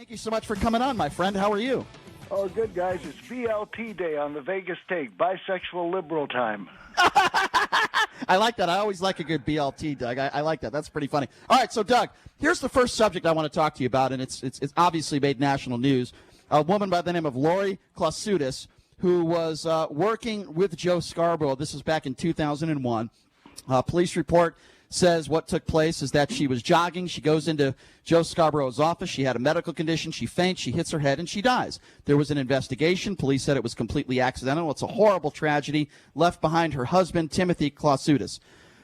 Thank you so much for coming on, my friend. How are you? Oh, good, guys. It's BLT day on the Vegas Take, bisexual liberal time. I like that. I always like a good BLT, Doug. I like that. That's pretty funny. All right, so, Doug, here's the first subject I want to talk to you about, and it's obviously made national news. A woman by the name of Lori Klausutis, who was working with Joe Scarborough. This was back in 2001. Police report says what took place is that she was jogging. She goes into Joe Scarborough's office. She had a medical condition. She faints. She hits her head, and she dies. There was an investigation. Police said it was completely accidental. It's a horrible tragedy left behind her husband, Timothy Klausutis.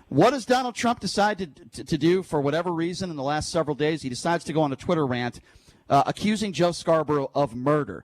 What does Donald Trump decide to do for whatever reason in the last several days? He decides to go on a Twitter rant accusing Joe Scarborough of murder.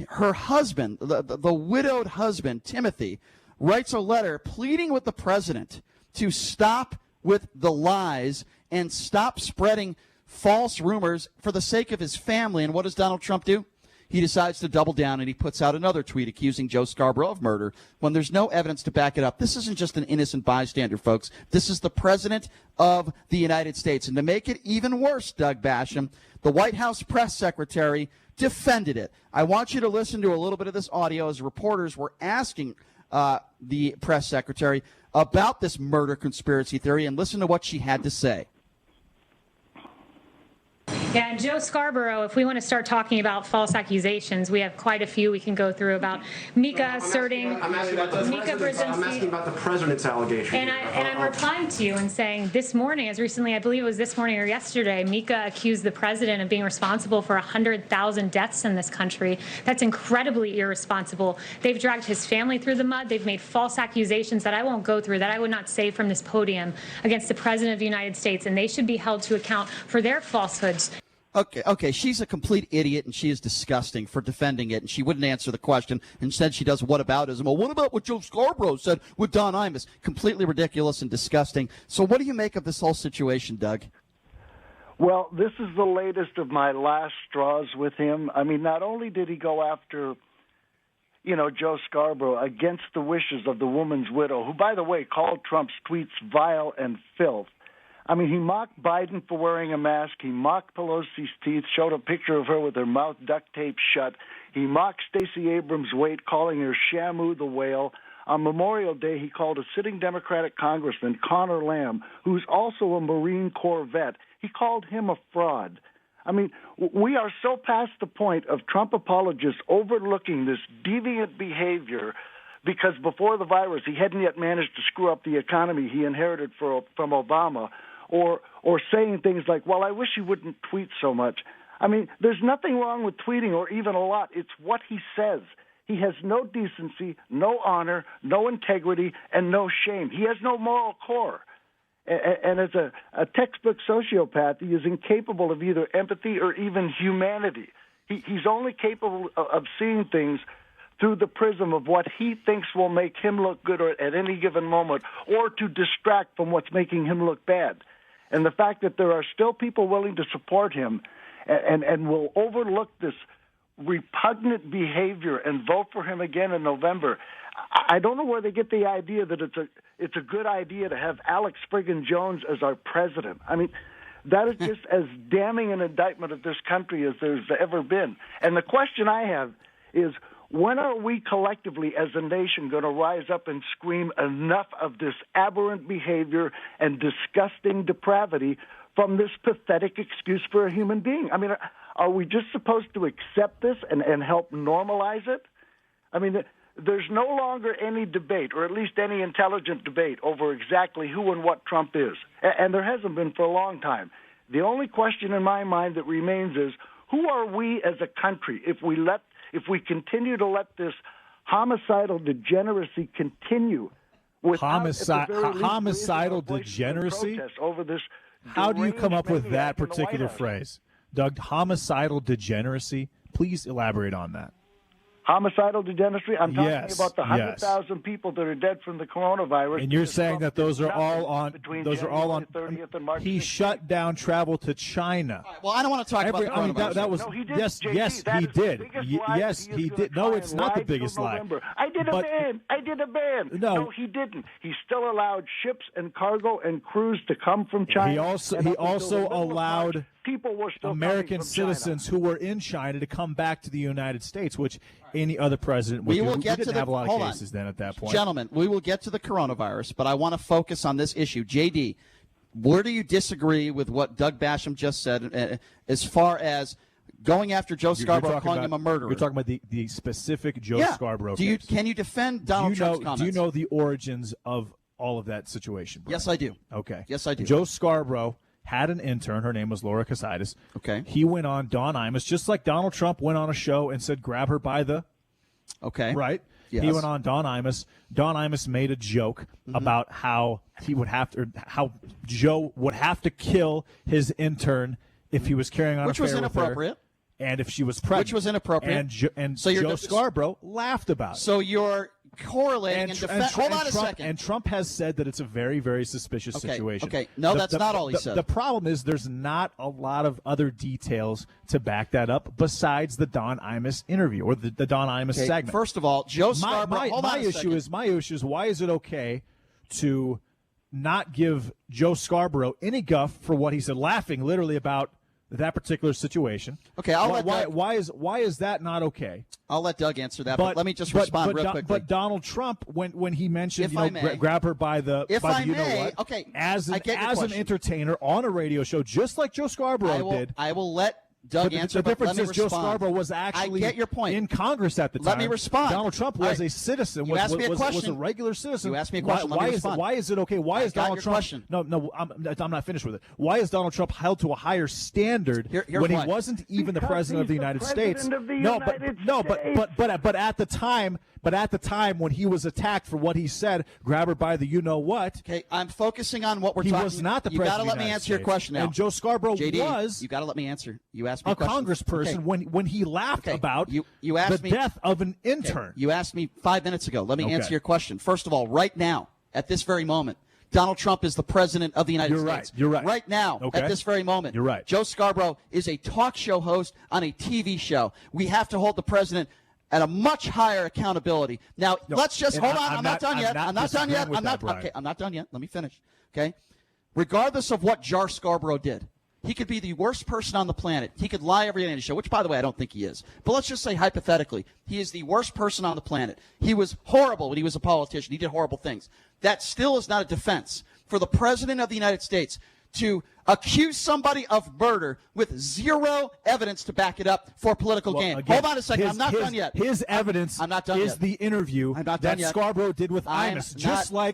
Her husband, the widowed husband, Timothy, writes a letter pleading with the president to stop with the lies and stop spreading false rumors for the sake of his family. And what does Donald Trump do? He decides to double down, and he puts out another tweet accusing Joe Scarborough of murder when there's no evidence to back it up. This isn't just an innocent bystander, folks. This is the president of the United States. And to make it even worse, Doug Basham, the White House press secretary defended it. I want you to listen to a little bit of this audio as reporters were asking the press secretary about this murder conspiracy theory, and listen to what she had to say. Yeah, and Joe Scarborough, if we want to start talking about false accusations, we have quite a few we can go through about Mika asserting. I'm asking about the president's allegation. And I'm replying to you and saying this morning, as recently, I believe it was this morning or yesterday, Mika accused the president of being responsible for 100,000 deaths in this country. That's incredibly irresponsible. They've dragged his family through the mud. They've made false accusations that I won't go through, that I would not say from this podium, against the president of the United States, and they should be held to account for their falsehoods. Okay, she's a complete idiot, and she is disgusting for defending it, and she wouldn't answer the question. Instead, she does whataboutism. Well, what about what Joe Scarborough said with Don Imus? Completely ridiculous and disgusting. So what do you make of this whole situation, Doug? Well, this is the latest of my last straws with him. I mean, not only did he go after, Joe Scarborough against the wishes of the woman's widow, who, by the way, called Trump's tweets vile and filth. I mean, he mocked Biden for wearing a mask. He mocked Pelosi's teeth, showed a picture of her with her mouth duct taped shut. He mocked Stacey Abrams' weight, calling her Shamu the whale. On Memorial Day, he called a sitting Democratic congressman, Connor Lamb, who's also a Marine Corps vet. He called him a fraud. I mean, we are so past the point of Trump apologists overlooking this deviant behavior because before the virus, he hadn't yet managed to screw up the economy he inherited from Obama. Or saying things like, well, I wish he wouldn't tweet so much. I mean, there's nothing wrong with tweeting or even a lot. It's what he says. He has no decency, no honor, no integrity, and no shame. He has no moral core. And as a textbook sociopath, he is incapable of either empathy or even humanity. He's only capable of seeing things through the prism of what he thinks will make him look good at any given moment, or to distract from what's making him look bad. And the fact that there are still people willing to support him and will overlook this repugnant behavior and vote for him again in November, I don't know where they get the idea that it's a good idea to have Alex Friggin Jones as our president. I mean, that is just as damning an indictment of this country as there's ever been. And the question I have is, when are we collectively as a nation going to rise up and scream enough of this aberrant behavior and disgusting depravity from this pathetic excuse for a human being? I mean, are we just supposed to accept this and help normalize it? I mean, there's no longer any debate, or at least any intelligent debate, over exactly who and what Trump is. And there hasn't been for a long time. The only question in my mind that remains is, who are we as a country if we continue to let this homicidal degeneracy continue? Homicidal degeneracy? Over this. How do you come up with that particular phrase? Doug, homicidal degeneracy? Please elaborate on that. Homicidal degeneracy? I'm talking about the 100,000 people that are dead from the coronavirus. And you're saying that those are all on. He shut down travel to China. Right, well, I don't want to talk about coronavirus. That was, no, he did. Yes, JC, yes, he did. Yes, he did. No, it's not the biggest lie. I did a ban. No, he didn't. He still allowed ships and cargo and crews to come from China. He also allowed people were still American coming from citizens China. who were in China to come back to the United States, which any other president would We do. will get we to didn't the have a lot hold of on. cases then at that point. Gentlemen, we will get to the coronavirus, but I want to focus on this issue. JD, where do you disagree with what Doug Basham just said as far as going after Joe Scarborough, calling him a murderer? You're talking about the specific Joe Scarborough case. Can you defend Donald Trump's comments? Do you know the origins of all of that situation, Brian? Yes, I do. Okay. Yes, I do. Joe Scarborough had an intern. Her name was Laura Casaitis. Okay. He went on Don Imus, just like Donald Trump went on a show and said, grab her by the... Okay. Right? Yes. He went on Don Imus. Don Imus made a joke about how how Joe would have to kill his intern if he was carrying on Which an was affair with her, inappropriate. and if she was pregnant. Which was inappropriate. And So you're Joe Scarborough laughed about it. So you're correlating and defending. Hold on a second. And Trump has said that it's a very, very suspicious situation. Okay. No, that's not all he said. The problem is there's not a lot of other details to back that up besides the Don Imus interview or the Don Imus segment. First of all, Joe Scarborough. My issue is why is it okay to not give Joe Scarborough any guff for what he said, laughing literally about that particular situation? Okay, why is that not okay? I'll let Doug answer that, but let me just respond real quickly. But Donald Trump, when he mentioned, If I may, grab her by the, if by the I you know may, what, okay, as I an, get your as an question. entertainer on a radio show, just like Joe Scarborough did. I will let Doug But answer. the difference but let me is Joe respond. Scarborough was actually I get your point. in Congress at the time. Let me respond. Donald Trump All was right. a citizen. You was, asked me a was question. a regular citizen. You asked me a question. Let me respond. Why is it okay? Why is got Donald your Trump? question. No, I'm not finished with it. Why is Donald Trump held to a higher standard Here's when why. he wasn't even the Because president of the he's the United president States? of the United States. But at the time. But at the time when he was attacked for what he said, grab her by the you know what. Okay, I'm focusing on what we're He talking. was not the You president. got to let of the me United answer your States. question now. And Joe Scarborough JD, was. You got to let me answer. You asked me A question. congressperson Okay. when he laughed Okay. about You asked the me, death of an intern. You asked me 5 minutes ago. Let me Okay. answer your question. First of all, right now, at this very moment, Donald Trump is the president of the United You're States. right. You're right. Right now, Okay. at this very moment. You're right. Joe Scarborough is a talk show host on a TV show. We have to hold the president at a much higher accountability. Now, let's just and hold on. I'm I'm not done yet. I'm not done yet. disagreeing with I'm not that, Brian. okay. I'm not done yet. Let me finish. Okay. Regardless of what Jar Scarborough did, he could be the worst person on the planet. He could lie every day on his show, which, by the way, I don't think he is. But let's just say hypothetically, he is the worst person on the planet. He was horrible when he was a politician. He did horrible things. That still is not a defense for the president of the United States to accuse somebody of murder with zero evidence to back it up for political gain. Again, Hold on a second. I'm not done yet. His evidence I'm not done is yet. the interview I'm not done that yet. Scarborough did with I'm Imus.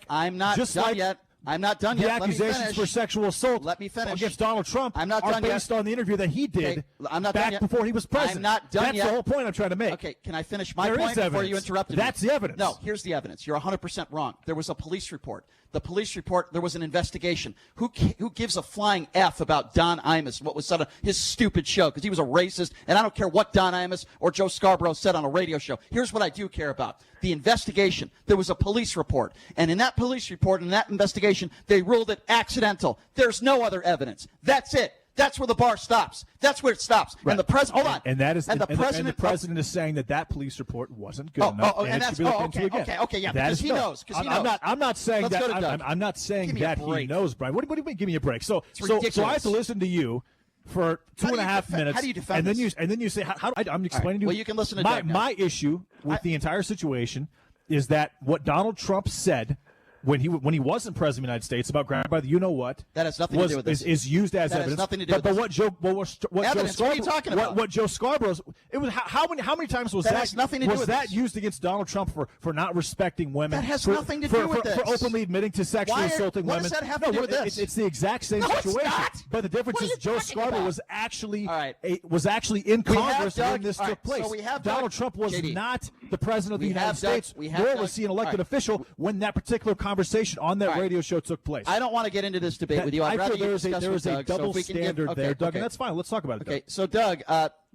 I'm not done yet. I'm not done The yet. Let me accusations finish. for sexual assault Let me finish. against Donald Trump I'm not are done yet. based on the interview that he did Okay, I'm not done back yet. before he was president. I'm not done That's yet. the whole point I'm trying to make. Okay, can I finish my There point is before you evidence. interrupted That's me? the evidence. No, here's the evidence. You're 100% wrong. There was a police report. The police report, there was an investigation. Who gives a flying F about Don Imus, what was said on his stupid show, because he was a racist, and I don't care what Don Imus or Joe Scarborough said on a radio show. Here's what I do care about. The investigation. There was a police report, and in that police report, in that investigation, they ruled it accidental. There's no other evidence. That's it. That's where the bar stops. That's where it stops. Right. And the president, hold on. And that is, and the president, and the president is saying that police report wasn't good enough. and it that's should be looked into again. okay, yeah, That because is he no. knows. Because he knows. I'm not saying Let's that. go to Doug. I'm not saying Give me a that he break. knows, Brian. What do you mean? Give me a break. So ridiculous. I have to listen to you for two and a half minutes. How do you defend and then this? you say I'm explaining to you. Well, you can listen to Doug now. My issue with the entire situation is that what Donald Trump said when he wasn't president of the United States about grabbing by the you know what that has nothing to do with this. Is used as that evidence. Has nothing to do but with what this. Joe Evidence, what are you talking about? What Joe Scarborough's it was how many times was That has nothing to do with that this. used against Donald Trump for not respecting women? That has for, nothing to for, do with for, this. for openly admitting to sexually assaulting what women. does that have to do with this? It's the exact same No, it's situation. not. But the difference What are is you Joe talking Scarborough about? was actually All right. was actually in We have Congress Doug. when this All took right, place. so we have Donald Doug. Trump was JD. not the president of the We United have Doug. States, We have nor Doug. was he an elected All right. official when that particular conversation on that All right. radio show took place. I don't want to get into this debate with you. I'd I rather feel you there discuss is with a Doug. So double if we can standard give, there, Doug, okay. and that's fine. Let's talk about it. Okay, Doug. so Doug,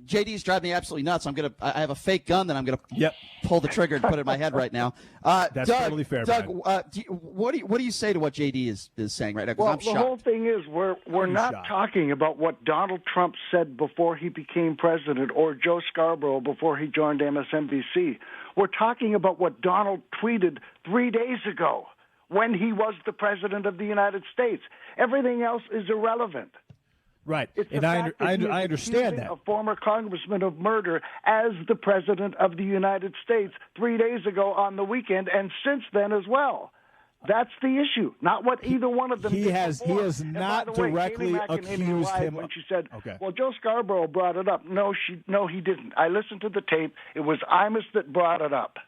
JD's driving me absolutely nuts. I have a fake gun that I'm going to pull the trigger and put it in my head right now. That's Doug, totally fair, Doug, Brian. what do you say to what JD is saying right now? 'Cause Well, I'm the shocked. whole thing is we're not shocked. talking about what Donald Trump said before he became president or Joe Scarborough before he joined MSNBC. We're talking about what Donald tweeted 3 days ago when he was the president of the United States. Everything else is irrelevant. Right, It's and the I fact that he is understand accusing that. a former congressman of murder as the president of the United States 3 days ago on the weekend, and since then as well. That's the issue, not what either one of them He did has before. not And by the way, directly Kayleigh McEnany accused lied him when of- she said, Okay. "Well, Joe Scarborough brought it up." No, he didn't. I listened to the tape. It was Imus that brought it up.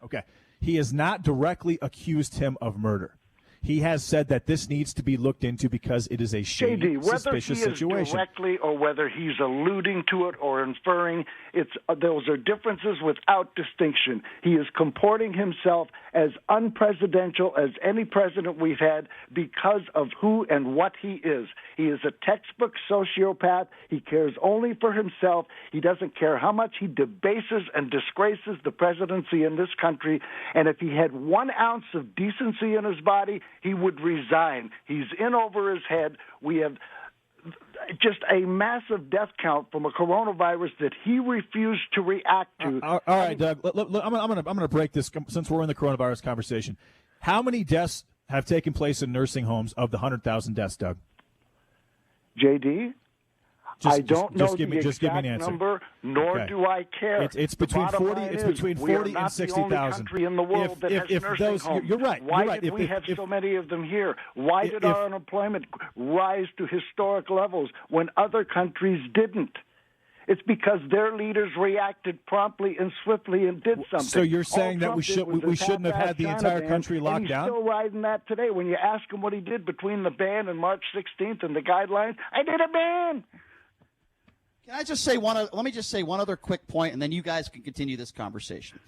Okay. He has not directly accused him of murder. He has said that this needs to be looked into because it is a shady, JD, whether suspicious he is situation. directly or whether he's alluding to it or inferring, those are differences without distinction. He is comporting himself as unpresidential as any president we've had because of who and what he is. He is a textbook sociopath. He cares only for himself. He doesn't care how much he debases and disgraces the presidency in this country. And if he had 1 ounce of decency in his body, he would resign. He's in over his head. We have just a massive death count from a coronavirus that he refused to react to. All right, Doug. I'm going to break this since we're in the coronavirus conversation. How many deaths have taken place in nursing homes of the 100,000 deaths, Doug? JD? I don't know the just give me an exact answer. number, nor Okay. do I care. It's The between bottom 40. line It's is between we are 40 not and the 60,000. only country in the world that has nursing homes. You're right. Why You're right. did we have so many of them here? Why did our unemployment rise to historic levels when other countries didn't? It's because their leaders reacted promptly and swiftly and did something. So you're saying All that Trump did was we shouldn't have attack had the China entire ban, country locked and he's down? still riding that today. When you ask him what he did between the ban and March 16th and the guidelines, I did a ban. Can I just say let me just say one other quick point, and then you guys can continue this conversation.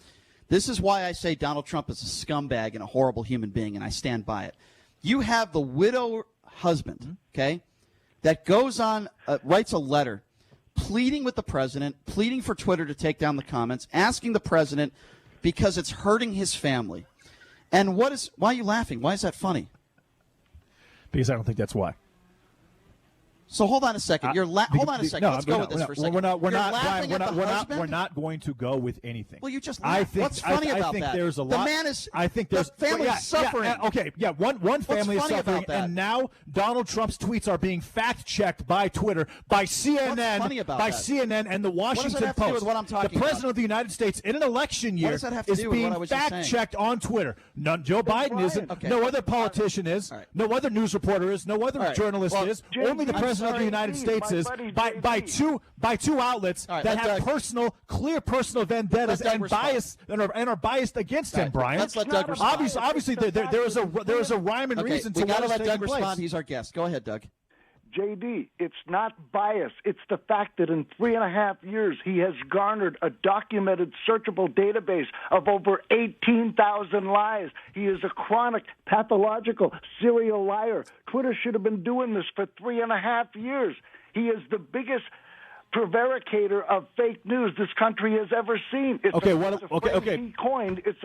This is why I say Donald Trump is a scumbag and a horrible human being, and I stand by it. You have the widow husband, okay, that goes on, writes a letter pleading with the president, pleading for Twitter to take down the comments, asking the president because it's hurting his family. And why are you laughing? Why is that funny? Because I don't think that's why. So hold on a second. Hold on a second. Let's go with this for a second. We're not going to go with anything. Well, you just what's funny about think that? There's a lot. The man is. I think there's the family's suffering. One family is funny suffering, about that? and now Donald Trump's tweets are being fact checked by Twitter, by CNN, What's funny about that? CNN and the Washington does that have to do Post. with what I'm talking the president about? of the United States in an election year does that have to is do with what I being was just fact checked on Twitter. Joe Biden isn't. Okay. No other politician is. All right. No other news reporter is. No other journalist is. Only the I'm president of the sorry, United Steve, States my is buddy by two outlets All right, that let have Doug- clear personal vendettas Let Doug and respond. bias and are biased against him, Brian. Let's let Doug respond. Obviously, there is a rhyme and Okay, reason we to got to what is let taking Doug place. respond. He's our guest. Go ahead, Doug. JD, it's not bias. It's the fact that in 3.5 years he has garnered a documented, searchable database of over 18,000 lies. He is a chronic, pathological, serial liar. Twitter should have been doing this for 3.5 years. He is the biggest prevaricator of fake news this country has ever seen. It's Okay, a phrase he coined. It's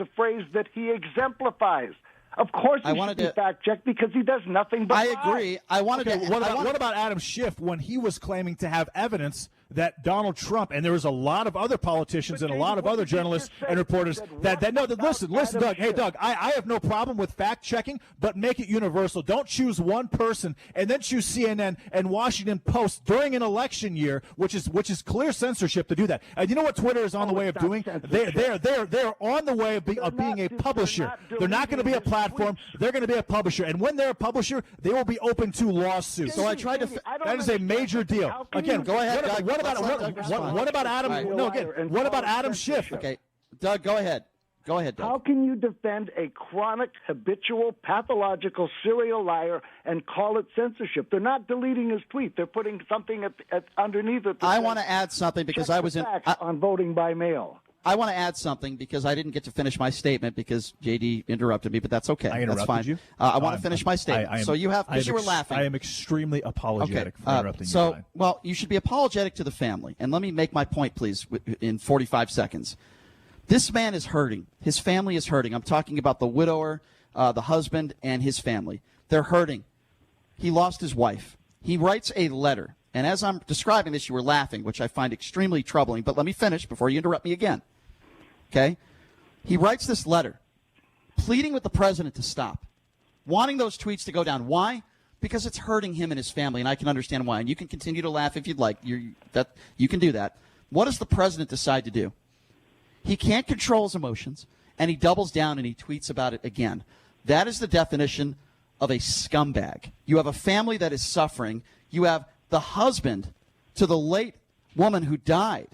a phrase that he exemplifies. Of course, he should be fact-checked because he does nothing but lie. agree. What about Adam Schiff when he was claiming to have evidence that Donald Trump, and there was a lot of other politicians and a lot of other journalists and reporters listen, Doug. Hey, Doug, I have no problem with fact-checking, but make it universal. Don't choose one person and then choose CNN and Washington Post during an election year, which is clear censorship to do that. You know what Twitter is on the way of doing? They're on the way of being a publisher. They're not going to be a platform. They're going to be a publisher, and when they're a publisher, they will be open to lawsuits. So I tried to. That is a major deal. Again, go ahead, Doug. What about Adam? No, again. What about Adam Schiff? Okay, Doug, go ahead. Go ahead, Doug. How can you defend a chronic, habitual, pathological serial liar and call it censorship? They're not deleting his tweet. They're putting something underneath it. I want to add something because I was on voting by mail. I want to add something because I didn't get to finish my statement because JD interrupted me, but that's okay. I interrupted that's fine. you. I want to finish my statement. So you have, because you were laughing. I am extremely apologetic for interrupting you. So, well, you should be apologetic to the family. And let me make my point, please, in 45 seconds. This man is hurting. His family is hurting. I'm talking about the widower, the husband, and his family. They're hurting. He lost his wife. He writes a letter. And as I'm describing this, you were laughing, which I find extremely troubling. But let me finish before you interrupt me again. Okay? He writes this letter pleading with the president to stop, wanting those tweets to go down. Why? because it's hurting him and his family, and I can understand why. And you can continue to laugh if you'd like. You can do that. What does the president decide to do? He can't control his emotions, and he doubles down and he tweets about it again. That is the definition of a scumbag. You have a family that is suffering. You have the husband to the late woman who died.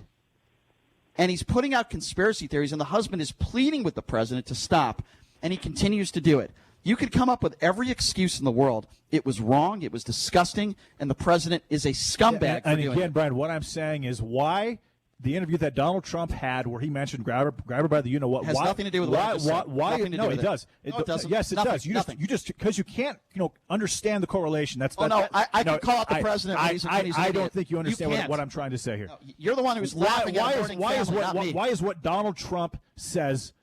And he's putting out conspiracy theories, and the husband is pleading with the president to stop, and he continues to do it. You could come up with every excuse in the world. It was wrong, it was disgusting, and the president is a scumbag for doing it. Brian, what I'm saying is why the interview that Donald Trump had where he mentioned grab her by the you-know-what. Has nothing to do with what I just said. No, it does. No, it doesn't. Yes, it Nothing. does. You Nothing. just because you can't understand the correlation. I can call out the president when he's an I don't idiot. think you understand You can't. what I'm trying to say here. No, you're the one who's laughing at a mourning family, not me. Why is what Donald Trump says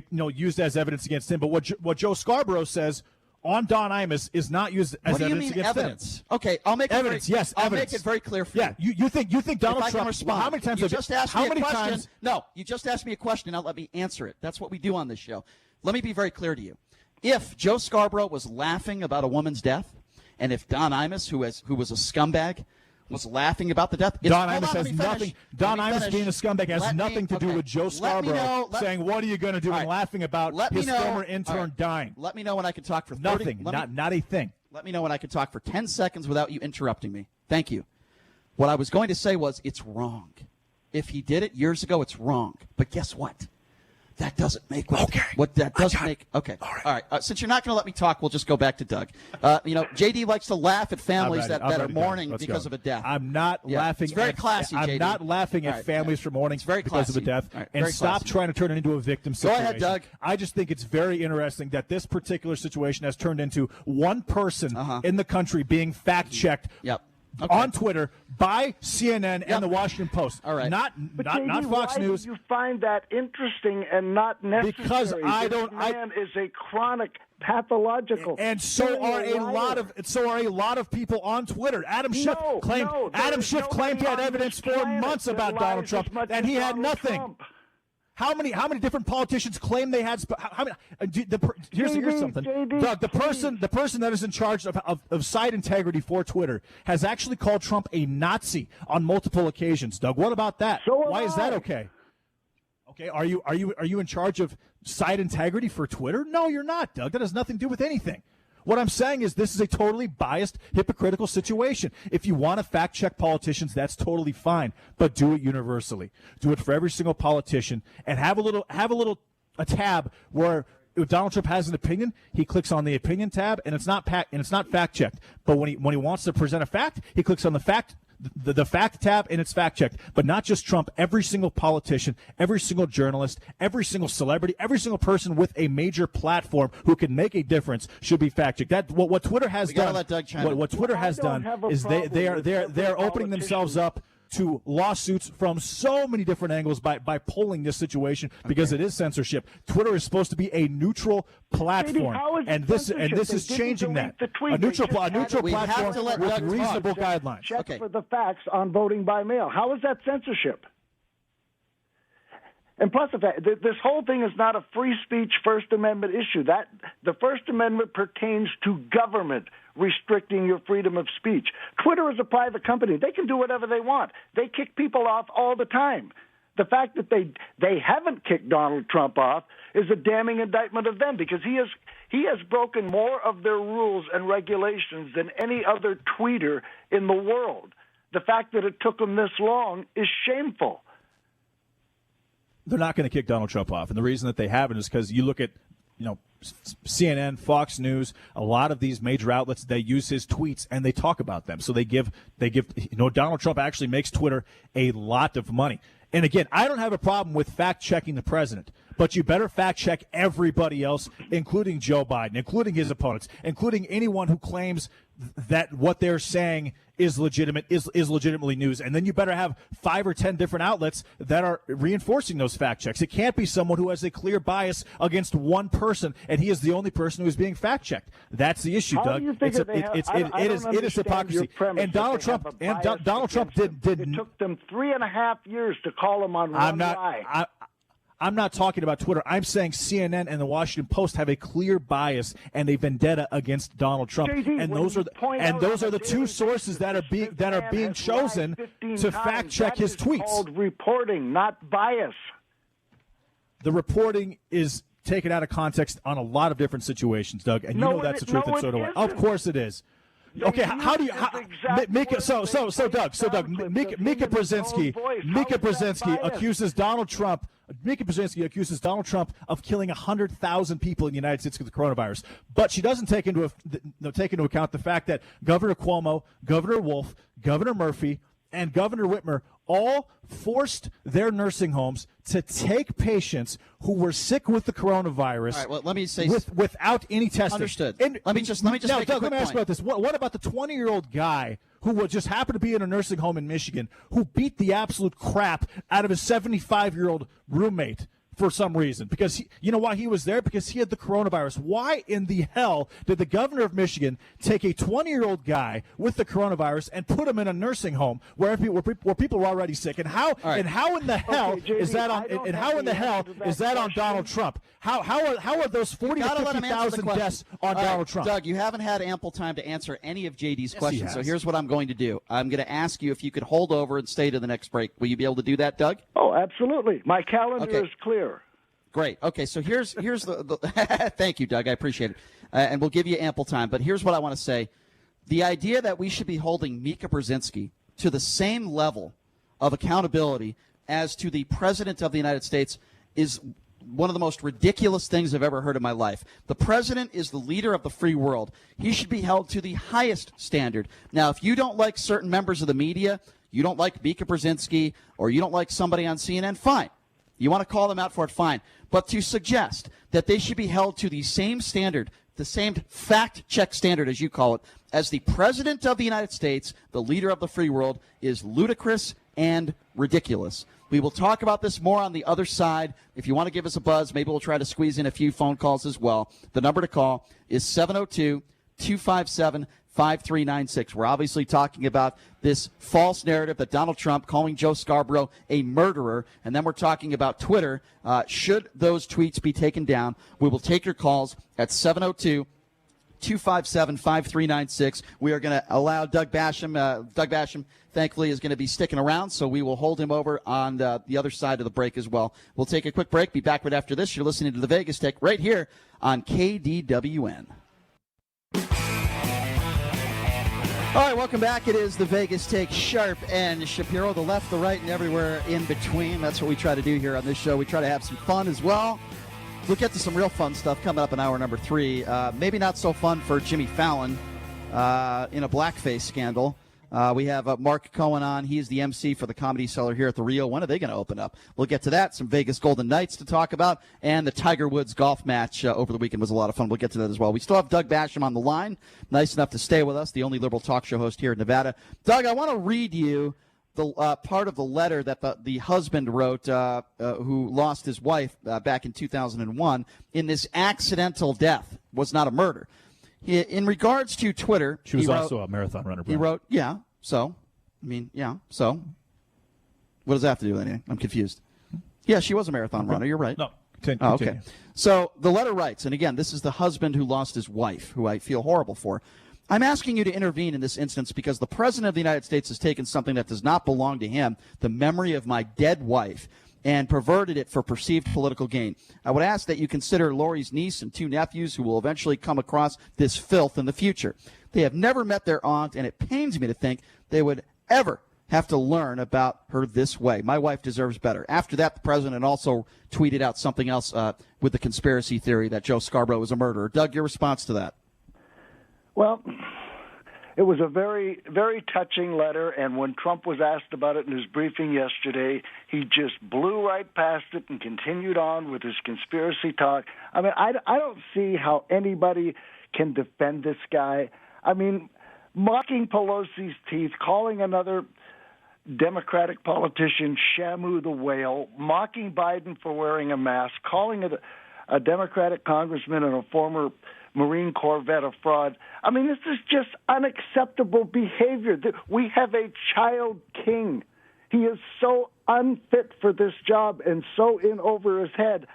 used as evidence against him, but what Joe Scarborough says on Don Imus is not used as evidence against evidence? him. Okay, I'll make evidence. I'll make it very clear for you. You think Donald if I Trump? can respond. How many times? You just asked me a question. Times? No, you just asked me a question. Now let me answer it. That's what we do on this show. Let me be very clear to you. If Joe Scarborough was laughing about a woman's death, and if Don Imus, who was a scumbag, was laughing about the death, Don Imus has nothing. Don Imus being a scumbag has nothing to do with Joe Scarborough saying, "What are you going to do?" and laughing about his former intern dying. Let me know when I can talk for 30, nothing. Not a thing. Let me know when I can talk for 10 seconds without you interrupting me. Thank you. What I was going to say was it's wrong. If he did it years ago, it's wrong. But guess what? That doesn't make okay. All right. Since you're not going to let me talk, we'll just go back to Doug. JD likes to laugh at families that are mourning because of a death. I'm not laughing. It's very classy, JD. I'm not laughing at families for mourning because of a death. And stop trying to turn it into a victim situation. Go ahead, Doug. I just think it's very interesting that this particular situation has turned into one person in the country being fact-checked. Yep. Okay. On Twitter by CNN and the Washington Post. All right. Not Fox News. Why do you find that interesting and not necessary? Because this man is a chronic pathological. And so are a lot of people on Twitter. Adam Schiff claimed he had evidence for months about Donald Trump, and he had nothing. How many different politicians claim they had? Here's something, Doug. The person that is in charge of site integrity for Twitter has actually called Trump a Nazi on multiple occasions. Doug, what about that? Why is that okay? Okay, are you in charge of site integrity for Twitter? No, you're not, Doug. That has nothing to do with anything. What I'm saying is this is a totally biased, hypocritical situation. If you want to fact-check politicians, that's totally fine, but do it universally. Do it for every single politician, and have a tab where if Donald Trump has an opinion, he clicks on the opinion tab, and it's not fact-checked. But when he wants to present a fact, he clicks on the fact tab, and it's fact-checked. But not just Trump. Every single politician, every single journalist, every single celebrity, every single person with a major platform who can make a difference should be fact-checked. That what Twitter has done. What Twitter has done is they are opening themselves up to lawsuits from so many different angles by polling this situation because it is censorship. Twitter is supposed to be a neutral platform, and this is changing that. A neutral platform with reasonable guidelines. Check for the facts on voting by mail. How is that censorship? And plus, this whole thing is not a free speech First Amendment issue. That the First Amendment pertains to government restricting your freedom of speech. Twitter is a private company. They can do whatever they want. They kick people off all the time. The fact that they haven't kicked Donald Trump off is a damning indictment of them because he has broken more of their rules and regulations than any other tweeter in the world. The fact that it took him this long is shameful. They're not going to kick Donald Trump off, and the reason that they haven't is because you look at, CNN, Fox News, a lot of these major outlets, they use his tweets and they talk about them. So they give. Donald Trump actually makes Twitter a lot of money. And again, I don't have a problem with fact checking the president, but you better fact check everybody else, including Joe Biden, including his opponents, including anyone who claims that what they're saying is legitimate, is legitimately news. And then you better have 5 or 10 different outlets that are reinforcing those fact checks. It can't be someone who has a clear bias against one person, and he is the only person who is being fact checked. That's the issue, Doug. It is hypocrisy. And Donald Trump did. It took them 3.5 years to call him on one lie. I'm not talking about Twitter. I'm saying CNN and the Washington Post have a clear bias and a vendetta against Donald Trump. JD, And those are the two sources that are being chosen to fact check his tweets. It's called reporting, not bias. The reporting is taken out of context on a lot of different situations, Doug, and you know that's the truth, and so do I. Of course it is. Okay, how do you Mika? So Doug, Mika Brzezinski accuses Donald Trump. Mika Brzezinski accuses Donald Trump of killing 100,000 people in the United States with the coronavirus, but she doesn't take into account the fact that Governor Cuomo, Governor Wolf, Governor Murphy, and Governor Whitmer all forced their nursing homes to take patients who were sick with the coronavirus. All right, well, let me say without any testing. Understood. And let me just now, make Doug, a quick let me ask point. about this. What about the 20-year-old guy who would just happen to be in a nursing home in Michigan who beat the absolute crap out of his 75-year-old roommate for some reason? Because you know why he was there? Because he had the coronavirus. Why in the hell did the governor of Michigan take a 20-year-old guy with the coronavirus and put him in a nursing home where people were already sick? And how in the hell is that on? And how in the hell is that on Donald Trump? How are those 40 to 50,000 deaths on Donald Trump? Doug, you haven't had ample time to answer any of JD's questions, so here's what I'm going to do. I'm going to ask you if you could hold over and stay to the next break. Will you be able to do that, Doug? Oh, absolutely. My calendar is clear. Great. Okay, so here's the thank you, Doug. I appreciate it. And we'll give you ample time. But here's what I want to say. The idea that we should be holding Mika Brzezinski to the same level of accountability as to the President of the United States is one of the most ridiculous things I've ever heard in my life. The President is the leader of the free world. He should be held to the highest standard. Now, if you don't like certain members of the media, you don't like Mika Brzezinski, or you don't like somebody on CNN, fine. You want to call them out for it, fine. But to suggest that they should be held to the same standard, the same fact-check standard, as you call it, as the President of the United States, the leader of the free world, is ludicrous and ridiculous. We will talk about this more on the other side. If you want to give us a buzz, maybe we'll try to squeeze in a few phone calls as well. The number to call is 702-257-5396. We're obviously talking about this false narrative that Donald Trump calling Joe Scarborough a murderer, and then we're talking about Twitter. Should those tweets be taken down? We will take your calls at 702-257-5396. We are going to allow Doug Basham. Doug Basham, thankfully, is going to be sticking around, so we will hold him over on the other side of the break as well. We'll take a quick break. Be back right after this. You're listening to the Vegas Tech right here on KDWN. All right, welcome back. It is the Vegas Take, Sharp and Shapiro, the left, the right, and everywhere in between. That's what we try to do here on this show. We try to have some fun as well. We'll get to some real fun stuff coming up in hour number 3. Maybe not so fun for Jimmy Fallon in a blackface scandal. We have Mark Cohen on. He's the MC for the Comedy Cellar here at the Rio. When are they going to open up? We'll get to that. Some Vegas Golden Knights to talk about. And the Tiger Woods golf match over the weekend was a lot of fun. We'll get to that as well. We still have Doug Basham on the line. Nice enough to stay with us, the only liberal talk show host here in Nevada. Doug, I want to read you the part of the letter that the husband wrote who lost his wife back in 2001 in this accidental death. Was not a murder. In regards to Twitter, she was also a marathon runner. He wrote, so. What does that have to do with anything? I'm confused. Yeah, she was a marathon runner. You're right. No. Okay. So the letter writes, and again, this is the husband who lost his wife, who I feel horrible for. I'm asking you to intervene in this instance because the President of the United States has taken something that does not belong to him, the memory of my dead wife, and perverted it for perceived political gain. I would ask that you consider Lori's niece and 2 nephews who will eventually come across this filth in the future. They have never met their aunt, and it pains me to think they would ever have to learn about her this way. My wife deserves better. After that, the president also tweeted out something else with the conspiracy theory that Joe Scarborough was a murderer. Doug, your response to that? Well, it was a very, very touching letter, and when Trump was asked about it in his briefing yesterday, he just blew right past it and continued on with his conspiracy talk. I mean, I don't see how anybody can defend this guy. I mean, mocking Pelosi's teeth, calling another Democratic politician Shamu the whale, mocking Biden for wearing a mask, calling a Democratic congressman and a former Marine Corps vet a fraud. I mean, this is just unacceptable behavior. We have a child king. He is so unfit for this job and so in over his head.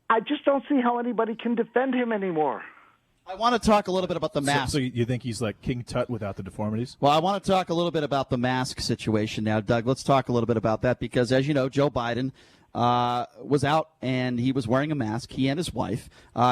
I just don't see how anybody can defend him anymore. I want to talk a little bit about the mask. So you think he's like King Tut without the deformities? Well, I want to talk a little bit about the mask situation now, Doug. Let's talk a little bit about that because, as you know, Joe Biden was out and he was wearing a mask, he and his wife.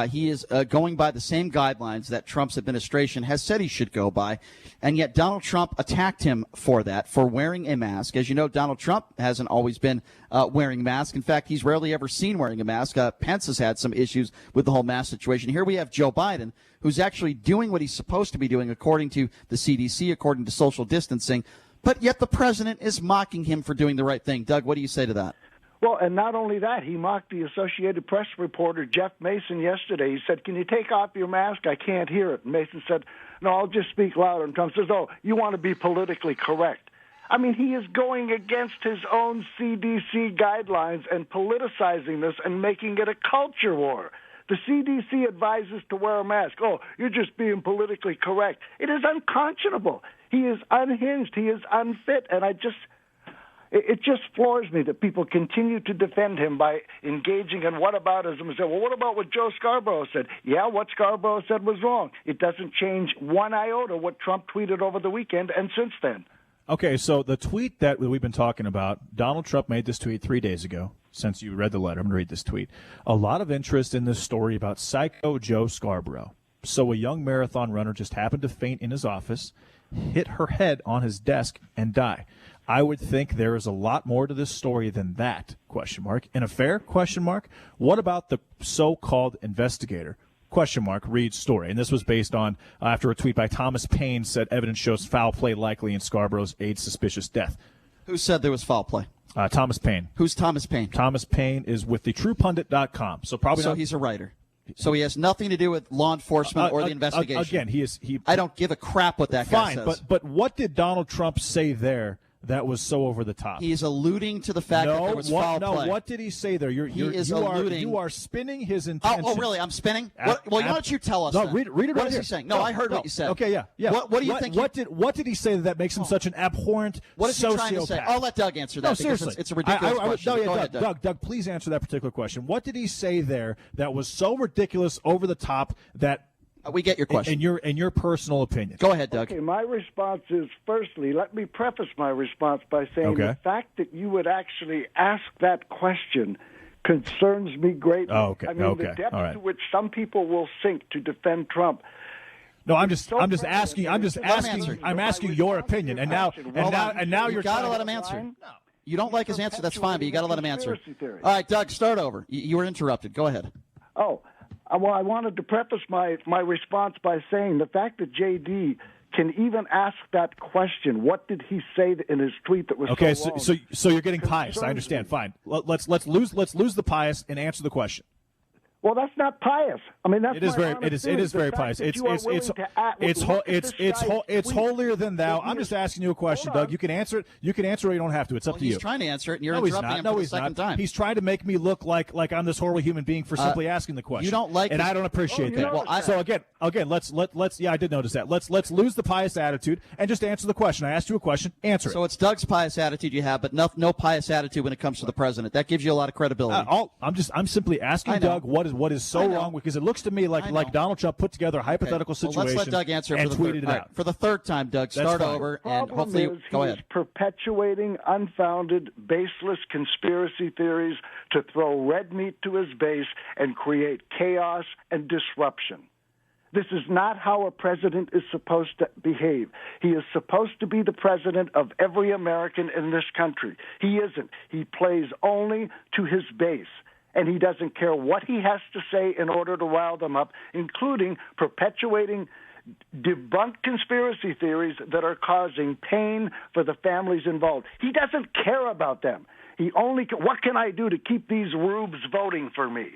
He is going by the same guidelines that Trump's administration has said he should go by, and yet Donald Trump attacked him for that, for wearing a mask. As you know, Donald Trump hasn't always been wearing a mask. In fact, he's rarely ever seen wearing a mask. Pence has had some issues with the whole mask situation. Here we have Joe Biden, who's actually doing what he's supposed to be doing according to the CDC, according to social distancing, but yet the president is mocking him for doing the right thing. Doug, what do you say to that? Well, and not only that, he mocked the Associated Press reporter Jeff Mason yesterday. He said, "Can you take off your mask? I can't hear it." And Mason said, "No, I'll just speak louder." And Trump says, "Oh, you want to be politically correct." I mean, he is going against his own CDC guidelines and politicizing this and making it a culture war. The CDC advises to wear a mask. Oh, you're just being politically correct. It is unconscionable. He is unhinged. He is unfit. And it just floors me that people continue to defend him by engaging in whataboutism and say, well, what about what Joe Scarborough said? Yeah, what Scarborough said was wrong. It doesn't change one iota what Trump tweeted over the weekend and since then. Okay, so the tweet that we've been talking about, Donald Trump made this tweet 3 days ago. Since you read the letter, I'm going to read this tweet. A lot of interest in this story about Psycho Joe Scarborough. So a young marathon runner just happened to faint in his office, hit her head on his desk, and die. I would think there is a lot more to this story than that, ? In a fair ? What about the so-called investigator? ? Reads story. And this was based on after a tweet by Thomas Paine said evidence shows foul play likely in Scarborough's AIDS suspicious death. Who said there was foul play? Thomas Paine. Who's Thomas Paine? Thomas Paine is with the TruePundit.com. So he's a writer. So he has nothing to do with law enforcement or the investigation. Again, I don't give a crap what that guy says. Fine, but what did Donald Trump say there that was so over the top? He's alluding to the fact that there was foul play. No, what did he say there? You are spinning his intention. Oh, really? I'm spinning? Well, why don't you tell us? No, then? read it What right is here. he saying? No, I heard what you said. Okay, yeah. What do you think? What did he say that makes him such an abhorrent What is he sociopath? trying to say? I'll let Doug answer that. No, because seriously, it's a ridiculous question. Go ahead, Doug, please answer that particular question. What did he say there that was so ridiculous, over the top that? We get your question. In your personal opinion. Go ahead, Doug. Okay, my response is, firstly, let me preface my response by saying the fact that you would actually ask that question concerns me greatly. Oh, okay. I mean, the depth to which some people will sink to defend Trump. No, I'm just asking your opinion, and now you're got to let him answer. No. You don't like his answer, that's fine, but you got to let him answer. All right, Doug, start over. You were interrupted. Go ahead. Oh. Well, I wanted to preface my response by saying the fact that J.D. can even ask that question, what did he say in his tweet that was so wrong? So you're getting pious. I understand. Fine. Let's lose the pious and answer the question. Well, that's not pious. I mean, that's it is very pious. It's holier than thou. I'm just asking you a question, Doug. You can answer it. You can answer it. Or you don't have to. It's up to you. He's trying to answer it, and you're interrupting him for the second time. He's trying to make me look like I'm this horrible human being for simply asking the question. You don't like, and I don't appreciate that. Well, so again, let's yeah, I did notice that. Let's lose the pious attitude and just answer the question. I asked you a question. Answer it. So it's Doug's pious attitude you have, but no pious attitude when it comes to the president. That gives you a lot of credibility. I'm simply asking Doug what is so wrong, because it looks to me like Donald Trump put together a hypothetical situation. Let's let Doug answer and tweeted it out. For the third time, Doug, start over and hopefully go ahead. He's perpetuating unfounded, baseless conspiracy theories to throw red meat to his base and create chaos and disruption. This is not how a president is supposed to behave. He is supposed to be the president of every American in this country. He isn't. He plays only to his base. And he doesn't care what he has to say in order to rile them up, including perpetuating debunked conspiracy theories that are causing pain for the families involved. He doesn't care about them. What can I do to keep these rubes voting for me?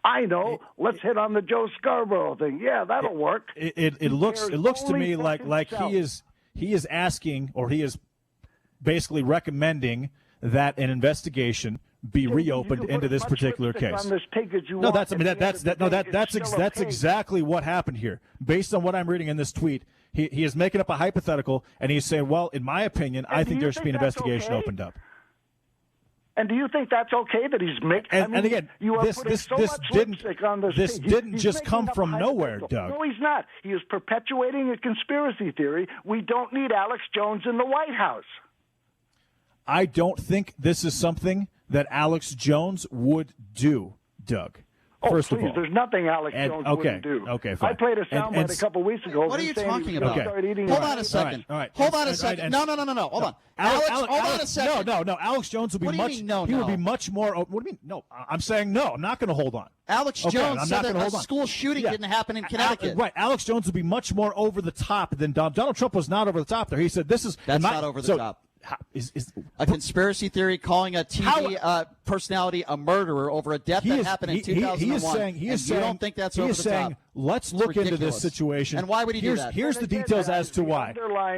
I know. Let's hit on the Joe Scarborough thing. Yeah, that'll work. It looks to me like he is asking, or he is basically recommending that an investigation be reopened into this particular case. That's exactly what happened here. Based on what I'm reading in this tweet, he is making up a hypothetical, and he's saying, well, in my opinion, I think there should be an investigation opened up. And do you think that's okay that he's making? And again, you are this putting so this much didn't lipstick on this. this He's didn't just making come up from a nowhere, hypothetical. Doug. No, he's not. He is perpetuating a conspiracy theory. We don't need Alex Jones in the White House. I don't think this is something that Alex Jones would do, Doug. First Please, of all, there's nothing Alex Jones wouldn't do. Okay, fine. I played a soundbite a couple weeks ago. What are you talking about? about? Hold on a second. All right. Hold on a second. No. Hold on. Alex, hold on a second. No. Alex Jones would be What do you much. mean, no, he would no? be much more. What do you mean? No, I'm saying no. I'm not going to hold on. Alex Okay, Jones I'm said not that gonna a hold on. school shooting Yeah. didn't happen in Connecticut. Right. Alex Jones would be much more over the top than Donald Trump was not over the top there. He said this is That's not over the top. Is A conspiracy theory calling a TV personality a murderer over a death that happened in 2001. He is you saying, don't think that's over the saying, top. let's It's look into ridiculous. this situation. And why would he do that? Here's the details as to why.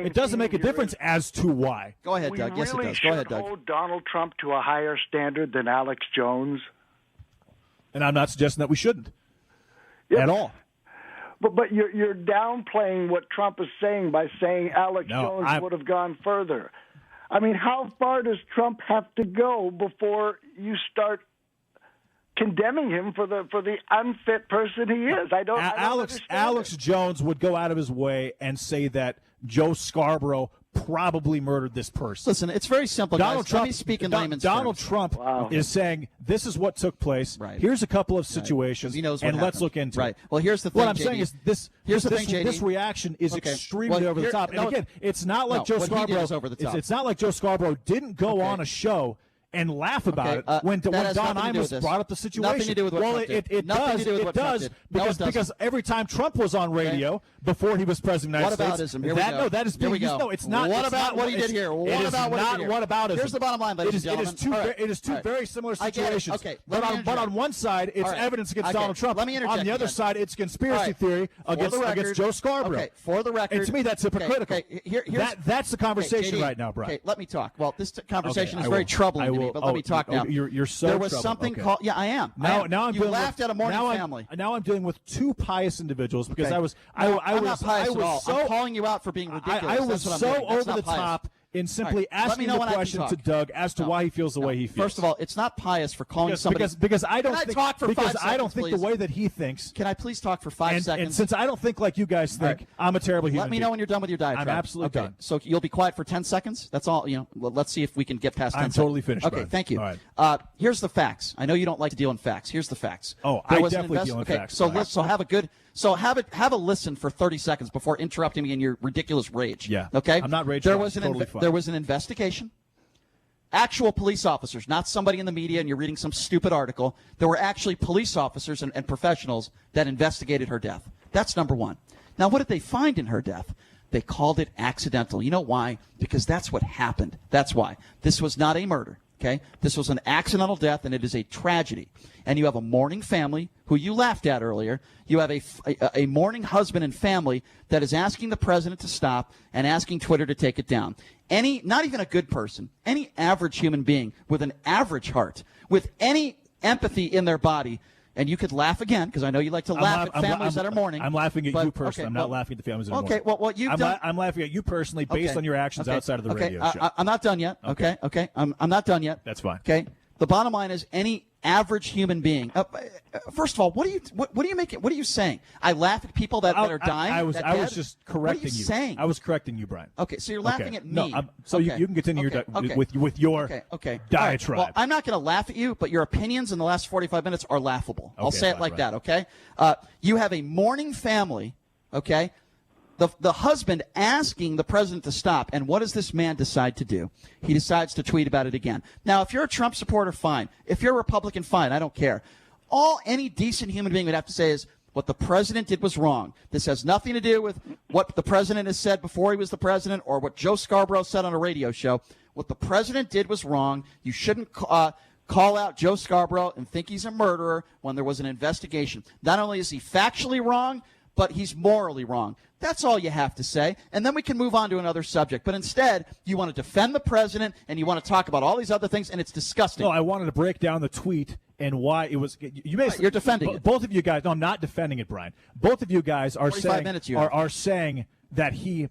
It doesn't make a difference as to why. Go ahead, Doug. Yes, it does. Go ahead, Doug. Hold Donald Trump to a higher standard than Alex Jones. And I'm not suggesting that we shouldn't at all. But you're downplaying what Trump is saying by saying Alex No, Jones would have gone further. I mean, how far does Trump have to go before you start condemning him for the unfit person he is? I don't understand Alex it. Jones would go out of his way and say that Joe Scarborough probably murdered this person. Listen, it's very simple, Donald guys. Trump, Let me speak in layman's Donald terms. Trump is saying this is what took place. Right. Here's a couple of situations, He knows what and let's happened. look into Right. it. Well, here's the thing, What I'm JD. saying is this. Here's the this, thing, JD. This reaction is Okay. extremely Well, over the here- top. And no, again, it's not like Joe what he did Scarborough. is over the top. It's not like Joe Scarborough didn't go on a show and laugh about it when that has Don nothing to do with Imus this. brought up the situation. Nothing to do with what well, Trump did. it Nothing does. to do with It what Trump does did. No, it doesn't. because every time Trump was on radio before he was president of the United States, Whataboutism. Here we go. no, that is Here we being go. used. No, it's not. What it's about not, what he did here? What it about is what he not did here? whataboutism. Here's the bottom line, ladies and gentlemen. It is two All right. very similar I get it. situations. Okay, But let me on one side, it's All right. evidence against Okay, Donald Trump. let me interject On the other again. side, it's conspiracy All right. theory For the against record- Joe Scarborough. Okay, for the record. And to me, that's hypocritical. Okay, here's, that's the conversation JD, right now, Brian. Okay, let me talk. Well, this conversation Okay, is I very will. troubling I to me, will. but let me talk now. You're so There was troubled. something Okay. called. Yeah, I am. Now I'm you dealing laughed with, at a morning now family. Now I'm dealing with two pious individuals because Okay. I was I'm not pious I was at all. so I'm calling you out for being ridiculous. I was That's what I'm so doing. That's over not the pious. top in simply All right, let me asking know the when I can question talk. to Doug as to why he feels the way he feels. First of all, it's not pious for calling somebody. Because I don't Can I think talk for because 5 I don't seconds, think please? the way that he thinks. Can I please talk for 5 seconds? And since I don't think like you guys think, right. I'm a terrible human Let me being. know when you're done with your diatribe. I'm absolutely okay. done. So you'll be quiet for 10 seconds? That's all. Let's see if we can get past 10 I'm seconds. totally finished, Okay, Brian. thank you. All right. Here's the facts. I know you don't like to deal in facts. Here's the facts. Oh, There I was an definitely deal in okay, facts, So Brian. have a listen for 30 seconds before interrupting me in your ridiculous rage. Yeah. Okay? I'm not raging. There I'm was totally fine. there was an investigation. Actual police officers, not somebody in the media and you're reading some stupid article. There were actually police officers and professionals that investigated her death. That's number one. Now, what did they find in her death? They called it accidental. You know why? Because that's what happened. That's why. This was not a murder, okay? This was an accidental death, and it is a tragedy. And you have a mourning family, who you laughed at earlier. You have a mourning husband and family that is asking the president to stop and asking Twitter to take it down. Not even a good person, any average human being with an average heart, with any empathy in their body, and you could laugh again, because I know you like to laugh at families that are mourning. I'm laughing at you personally. Okay, I'm not laughing at the families that are mourning. Okay, well, what you've done. I'm laughing at you personally based Okay, on your actions okay, outside of the okay, radio show. I'm not done yet. Okay. I'm not done yet. That's fine. Okay. The bottom line is any average human being. First of all, what are you making? What are you saying? I laugh at people that are dying. I was dead? just correcting What are you saying? I was correcting you, Brian. Okay, so you're laughing at me. No, so okay. you can continue okay. with your okay. diatribe. All right. Well, I'm not going to laugh at you, but your opinions in the last 45 minutes are laughable. I'll Okay, say it fine, like Brian. that. Okay. You have a mourning family. Okay. The husband asking the president to stop, and what does this man decide to do? He decides to tweet about it again. Now, if you're a Trump supporter, fine. If you're a Republican, fine. I don't care. All any decent human being would have to say is, what the president did was wrong. This has nothing to do with what the president has said before he was the president or what Joe Scarborough said on a radio show. What the president did was wrong. You shouldn't call out Joe Scarborough and think he's a murderer when there was an investigation. Not only is he factually wrong, but he's morally wrong. That's all you have to say. And then we can move on to another subject. But instead, you want to defend the president and you want to talk about all these other things, and it's disgusting. No, I wanted to break down the tweet and why it was. You basically, You're defending it. Both of you guys. No, I'm not defending it, Brian. Both of you guys are 45 saying minutes you have. are saying that he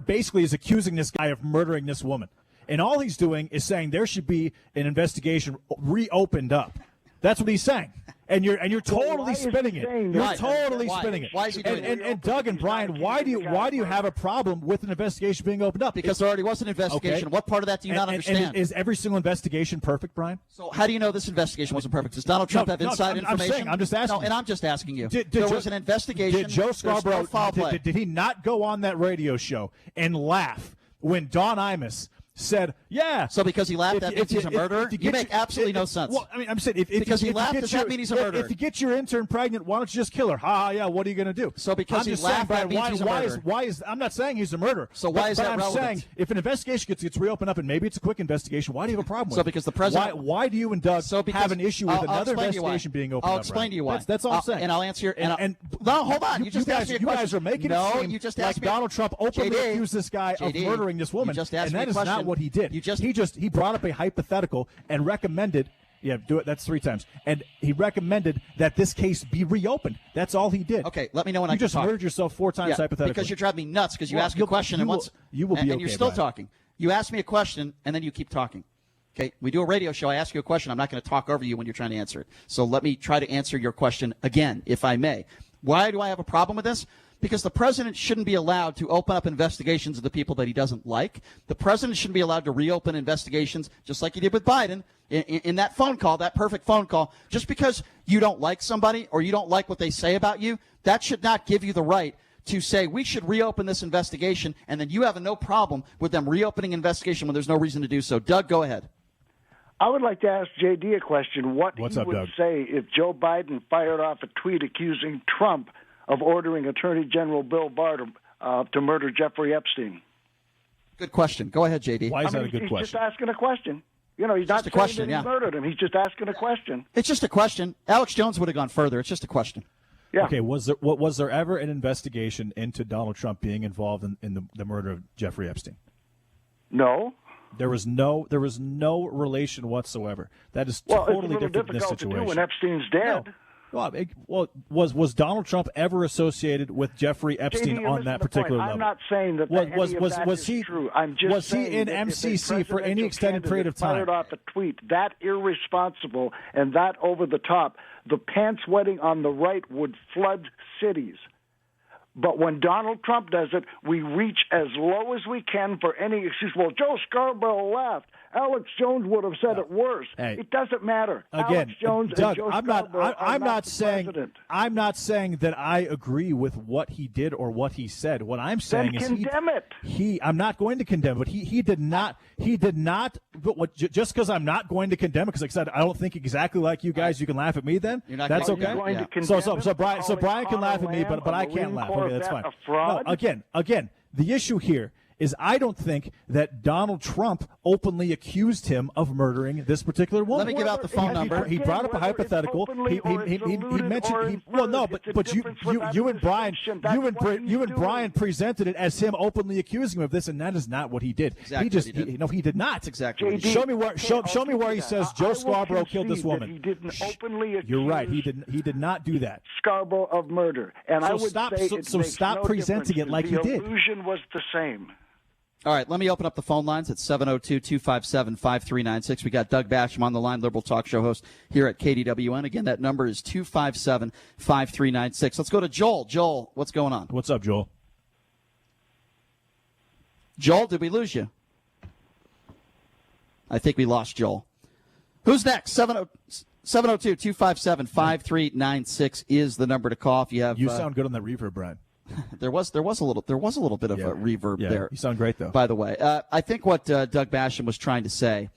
basically is accusing this guy of murdering this woman. And all he's doing is saying there should be an investigation reopened up. That's what he's saying. And you're totally spinning it. You're totally spinning it. Why is he doing it? And Doug and Brian, why do you have a problem with an investigation being opened up? Because there already was an investigation. Okay. What part of that do you not understand? And is every single investigation perfect, Brian? So how do you know this investigation wasn't perfect? Does Donald Trump have inside information? I'm just asking. No, and I'm just asking you. There was an investigation. Did Joe Scarborough, did he not go on that radio show and laugh when Don Imus said, yeah. So because he laughed, that means he's a murderer? You make absolutely no sense. Well, I mean, I'm saying, because he laughed, does that mean he's a murderer? If you get your intern pregnant, why don't you just kill her? Ha, yeah, what are you going to do? So because he laughed, that means he's a murderer. I'm not saying he's a murderer. So why is that relevant? I'm saying, if an investigation gets reopened up, and maybe it's a quick investigation, why do you have a problem with it? So because the president... Why do you and Doug have an issue with another investigation being opened up? I'll explain to you why. That's all I'm saying. And I'll answer... No, hold on. You just asked me a question. You guys are making it seem like Donald Trump openly accused this guy of murdering this woman, and that is not what he did. He brought up a hypothetical and recommended, do it, that's 3 times, and he recommended that this case be reopened. That's all he did. Okay, let me know when I can talk. You just heard yourself 4 times hypothetically. Because you're driving me nuts because you ask a question and you're still talking. You ask me a question and then you keep talking. Okay, we do a radio show. I ask you a question. I'm not going to talk over you when you're trying to answer it. So let me try to answer your question again, if I may. Why do I have a problem with this? Because the president shouldn't be allowed to open up investigations of the people that he doesn't like. The president shouldn't be allowed to reopen investigations, just like he did with Biden, in that phone call, that perfect phone call. Just because you don't like somebody or you don't like what they say about you, that should not give you the right to say we should reopen this investigation, and then you have no problem with them reopening investigation when there's no reason to do so. Doug, go ahead. I would like to ask JD a question. What's he up, would Doug? say if Joe Biden fired off a tweet accusing Trump of ordering Attorney General Bill Barr to murder Jeffrey Epstein? Good question. Go ahead, JD. Why is that a good he's question? Just asking a question. He's not saying that he murdered him. He's just asking a question. It's just a question. Alex Jones would have gone further. It's just a question. Yeah. Okay, was there ever an investigation into Donald Trump being involved in the murder of Jeffrey Epstein? No. There was no relation whatsoever. That is totally different in this situation. It's a little difficult to do when Epstein's dead. No. Well, was Donald Trump ever associated with Jeffrey Epstein on that particular level? I'm not saying that was true. I'm just was he in MCC for any extended period of time? Fired off a tweet that irresponsible and that over the top. The pants wetting on the right would flood cities. But when Donald Trump does it, we reach as low as we can for any excuse. Well, Joe Scarborough laughed. Alex Jones would have said it worse. Hey, it doesn't matter. Again, Alex Jones Doug, and Joe Scarborough I'm not saying president. I'm not saying that I agree with what he did or what he said. What I'm saying is condemn it. I'm not going to condemn, but he did not. But just because I'm not going to condemn it, because like I said, I don't think exactly like you guys. You can laugh at me then. That's okay. So Brian can laugh at me, but I can't laugh. Okay, that's fine. No, again, the issue here is I don't think that Donald Trump openly accused him of murdering this particular woman. Let me give out the phone number. He brought up a hypothetical. He mentioned. But you and Brian presented it as him openly accusing him of this, and that is not what he did. Exactly he did not. That's exactly. Show me where he says Joe Scarborough killed this woman. He didn't openly accuse. You're right. He did not do that. Scarborough of murder, and I would say stop presenting it like he did. The illusion was the same. All right, let me open up the phone lines at 702-257-5396. We got Doug Basham on the line, liberal talk show host here at KDWN. Again, that number is 257-5396. Let's go to Joel. Joel, what's going on? What's up, Joel? Joel, did we lose you? I think we lost Joel. Who's next? 702-257-5396 is the number to call if you have. You sound good on that reverb, Brian. There was a little bit of a reverb there. You sound great though. By the way, I think what Doug Basham was trying to say,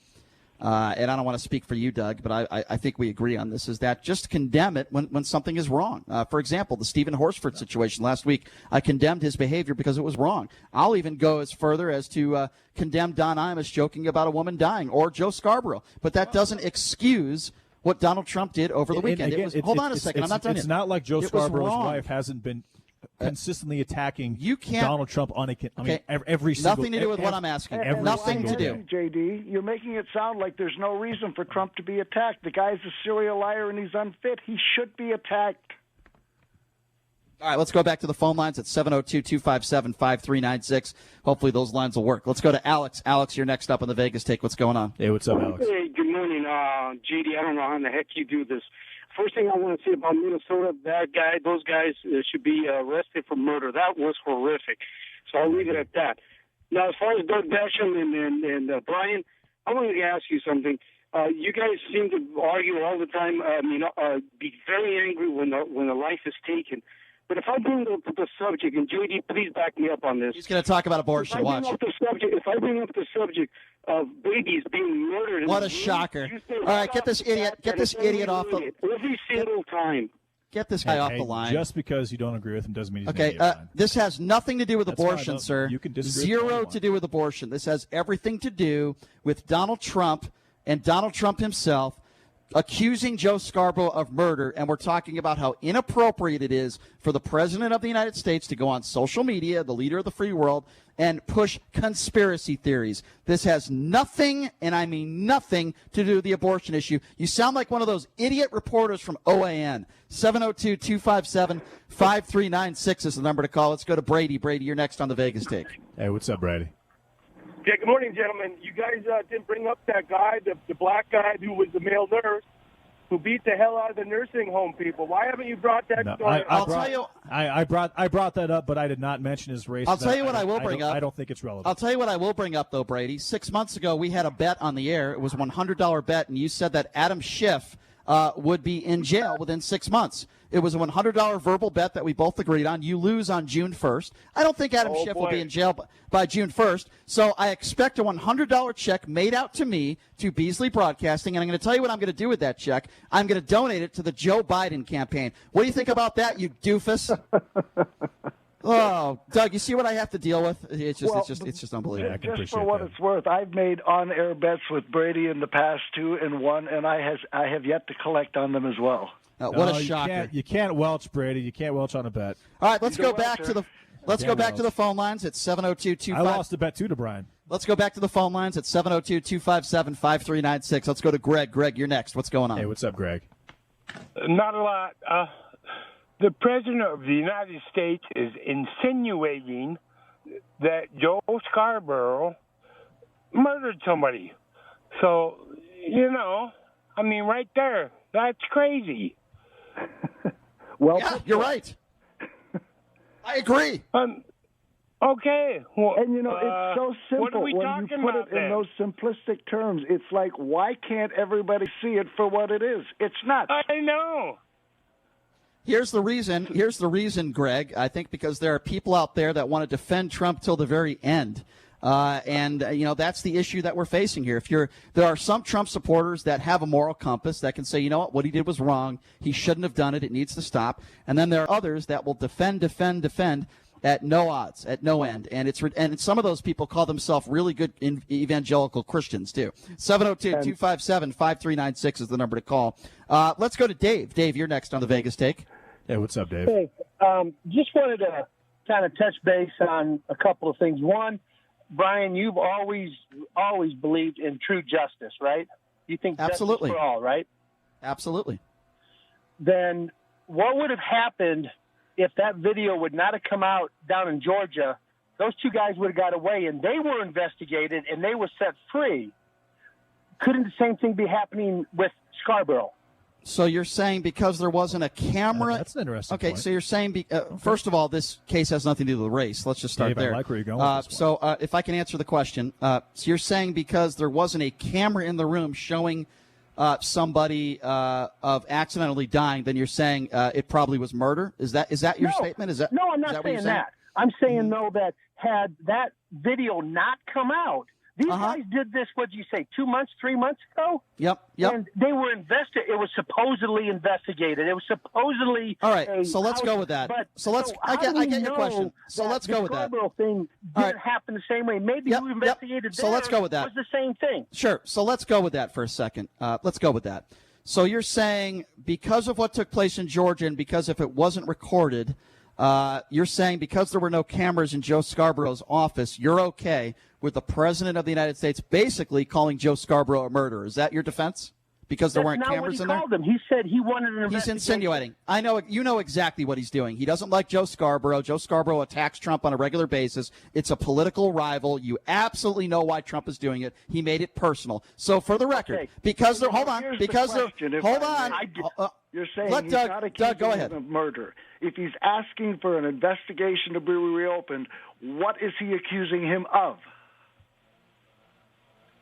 and I don't want to speak for you, Doug, but I think we agree on this, is that just condemn it when something is wrong. For example, the Stephen Horsford situation last week, I condemned his behavior because it was wrong. I'll even go as further as to condemn Don Imus joking about a woman dying or Joe Scarborough, but that doesn't excuse what Donald Trump did over the weekend. Hold on a second, I'm not done yet. It's not like Joe Scarborough's wife hasn't been consistently attacking Donald Trump on every single. Nothing to do with what I'm asking. Nothing to do. JD, you're making it sound like there's no reason for Trump to be attacked. The guy's a serial liar and he's unfit. He should be attacked. All right, let's go back to the phone lines at 702-257-5396. Hopefully those lines will work. Let's go to Alex. Alex, you're next up on the Vegas Take. What's going on? Hey, what's up, Alex? Hey, good morning, JD. I don't know how in the heck you do this. First thing I want to say about Minnesota, those guys should be arrested for murder. That was horrific. So I'll leave it at that. Now, as far as Doug Basham and Brian, I wanted to ask you something. You guys seem to argue all the time. Be very angry when a life is taken. But if I bring up the subject, and JD, please back me up on this. He's going to talk about abortion. Watch. If I bring up the subject of babies being murdered, what a shocker! All right, get this idiot off the every single time. Get this guy off the line. Just because you don't agree with him doesn't mean he's okay. This has nothing to do with abortion, sir. You can disagree. Zero to do with abortion. This has everything to do with Donald Trump and Donald Trump himself accusing Joe Scarborough of murder, and we're talking about how inappropriate it is for the President of the United States to go on social media, the leader of the free world, and push conspiracy theories. This has nothing, and I mean nothing, to do with the abortion issue. You sound like one of those idiot reporters from OAN. 702-257-5396 is the number to call. Let's go to Brady. Brady, you're next on the Vegas Take. Hey, what's up, Brady? Yeah, good morning, gentlemen. You guys didn't bring up that guy, the black guy who was the male nurse who beat the hell out of the nursing home people. Why haven't you brought that story? I'll tell you. I brought that up, but I did not mention his race. I'll tell you what I will bring up. I don't think it's relevant. I'll tell you what I will bring up, though, Brady. 6 months ago, we had a bet on the air. It was a $100 bet, and you said that Adam Schiff would be in jail within 6 months. It was a $100 verbal bet that we both agreed on. You lose on June 1st. I don't think Adam Schiff will be in jail by June 1st. So I expect a $100 check made out to me to Beasley Broadcasting, and I'm going to tell you what I'm going to do with that check. I'm going to donate it to the Joe Biden campaign. What do you think about that, you doofus? Oh, Doug, you see what I have to deal with? It's just unbelievable. Just for what it's worth, I've made on-air bets with Brady in the past, 2 and 1, and I have yet to collect on them as well. What a shocker! You can't welch, Brady. You can't welch on a bet. All right, let's go back to the phone lines at 702-25. I lost a bet too to Brian. Let's go back to the phone lines at 702-257-5396. Let's go to Greg. Greg, you're next. What's going on? Hey, what's up, Greg? Not a lot. The President of the United States is insinuating that Joe Scarborough murdered somebody. So, right there, that's crazy. Well, yeah, you're right. I agree. Okay. Well, and it's so simple. What are we when talking you put about it in then? those simplistic terms, it's like, why can't everybody see it for what it is? It's not. I know. Here's the reason, Greg. I think because there are people out there that want to defend Trump till the very end. That's the issue that we're facing here. There are some Trump supporters that have a moral compass that can say, you know what he did was wrong. He shouldn't have done it. It needs to stop. And then there are others that will defend at no odds, at no end. And some of those people call themselves really good evangelical Christians too. 702-257-5396 is the number to call. Let's go to Dave. Dave, you're next on the Vegas Take. Hey, what's up, Dave? Hey, just wanted to kind of touch base on a couple of things. One, Brian, you've always believed in true justice, right? You think absolutely justice for all, right? Absolutely. Then what would have happened if that video would not have come out down in Georgia? Those two guys would have got away, and they were investigated, and they were set free. Couldn't the same thing be happening with Scarborough? So you're saying because there wasn't a camera? That's an interesting Okay, point. so you're saying, first of all, this case has nothing to do with race. Let's just start Dave, there. I like where you're going with this so if I can answer the question. So you're saying because there wasn't a camera in the room showing somebody of accidentally dying, then you're saying it probably was murder? Is that your statement? No, I'm not saying that. I'm saying, though, that had that video not come out, these guys did this, what did you say, 2 months, 3 months ago? Yep. And they were it was supposedly investigated. It was supposedly all right, so let's go with that. I get your question. So let's go with that. The Scarborough thing didn't happen the same way. Maybe who investigated So let's go with that. was the same thing. Sure. So let's go with that for a second. Let's go with that. So you're saying because of what took place in Georgia and because if it wasn't recorded, you're saying because there were no cameras in Joe Scarborough's office, you're okay with the President of the United States basically calling Joe Scarborough a murderer. Is that your defense? because there That's weren't not cameras what he in there? called them. He said he wanted an He's investigation. insinuating. I know. You know exactly what he's doing. He doesn't like Joe Scarborough. Joe Scarborough attacks Trump on a regular basis. It's a political rival. You absolutely know why Trump is doing it. He made it personal. So for the record, Okay. because they're hold on, Here's because the they're question, if hold I on. may. You're saying let he's Doug, not Doug, accusing go ahead. him of murder. If he's asking for an investigation to be reopened, what is he accusing him of?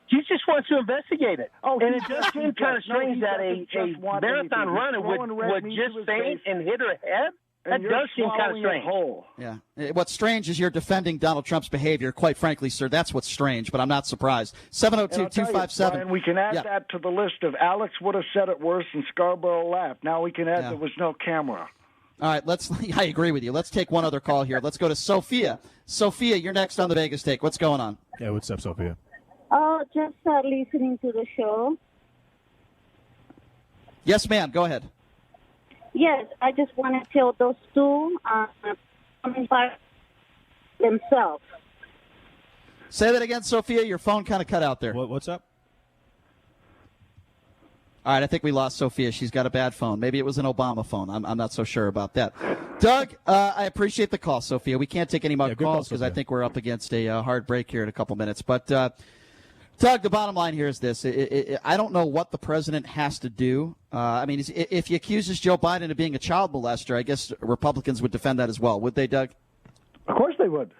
He just wants to investigate it. Oh, and he it does just- seem kind of no, he strange that doesn't just a want marathon anything. He's runner throwing red would meat just to his faint face. and hit her head. That And you're does seem kind of swallowing it strange. whole. Yeah. What's strange is you're defending Donald Trump's behavior. Quite frankly, sir, that's what's strange, but I'm not surprised. And I'll tell you, 702-257. Brian, we can add Yeah. that to the list of Alex would have said it worse and Scarborough laughed. Now we can add Yeah. there was no camera. All right, I agree with you. Let's take one other call here. Let's go to Sophia. Sophia, you're next on the Vegas Take. What's going on? Yeah, what's up, Sophia? Oh, just listening to the show. Yes, ma'am. Go ahead. Yes, I just want to tell those two coming by themselves. Say that again, Sophia. Your phone kind of cut out there. What's up? All right, I think we lost Sophia. She's got a bad phone. Maybe it was an Obama phone. I'm not so sure about that. Doug, I appreciate the call, Sophia. We can't take any more Yeah, good call, calls because I Sophia. think we're up against a hard break here in a couple minutes. But, Doug, the bottom line here is this. I don't know what the president has to do. I mean, if he accuses Joe Biden of being a child molester, I guess Republicans would defend that as well. Would they, Doug? Of course they would.